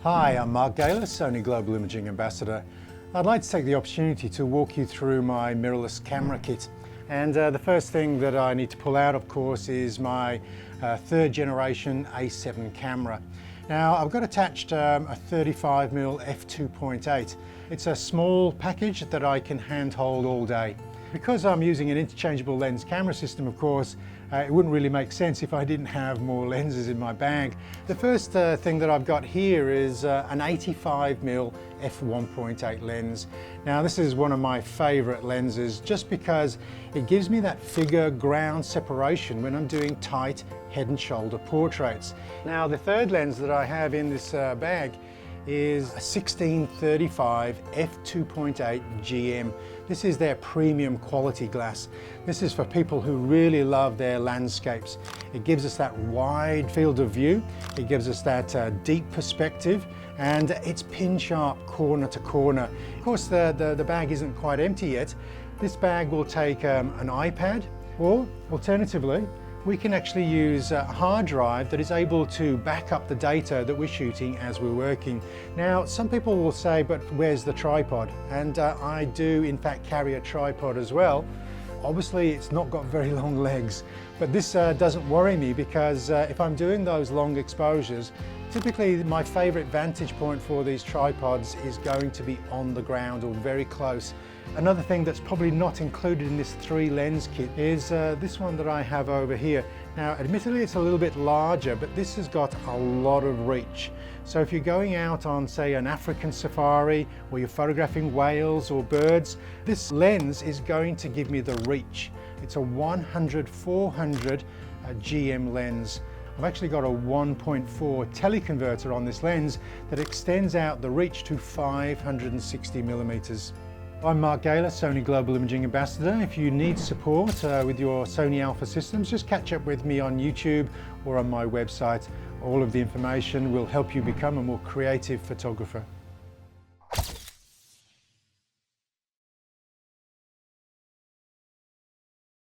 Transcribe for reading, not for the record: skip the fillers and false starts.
Hi, I'm Mark Gaylor, Sony Global Imaging Ambassador. I'd like to take the opportunity to walk you through my mirrorless camera kit. And the first thing that I need to pull out, of course, is my third generation A7 camera. Now, I've got attached a 35mm f2.8. It's a small package that I can handhold all day. Because I'm using an interchangeable lens camera system, of course, it wouldn't really make sense if I didn't have more lenses in my bag. The first thing that I've got here is an 85mm f1.8 lens. Now, this is one of my favorite lenses just because it gives me that figure ground separation when I'm doing tight head and shoulder portraits. Now, the third lens that I have in this bag is a 1635 f2.8 GM. This is their premium quality glass. This is for people who really love their landscapes. It gives us that wide field of view, it gives us that deep perspective, and it's pin sharp corner to corner. Of course, the bag isn't quite empty yet. This bag will take an iPad, or alternatively, we can actually use a hard drive that is able to back up the data that we're shooting as we're working. Now, some people will say, but where's the tripod? And I do in fact carry a tripod as well. Obviously, it's not got very long legs, but this doesn't worry me because if I'm doing those long exposures, typically my favorite vantage point for these tripods is going to be on the ground or very close. Another thing that's probably not included in this 3 lens kit is this one that I have over here. Now, admittedly, it's a little bit larger, but this has got a lot of reach. So if you're going out on, say, an African safari, or you're photographing whales or birds, this lens is going to give me the reach. It's a 100-400 GM lens. I've actually got a 1.4 teleconverter on this lens that extends out the reach to 560mm. I'm Mark Gaylor, Sony Global Imaging Ambassador. If you need support with your Sony Alpha systems, just catch up with me on YouTube or on my website. All of the information will help you become a more creative photographer.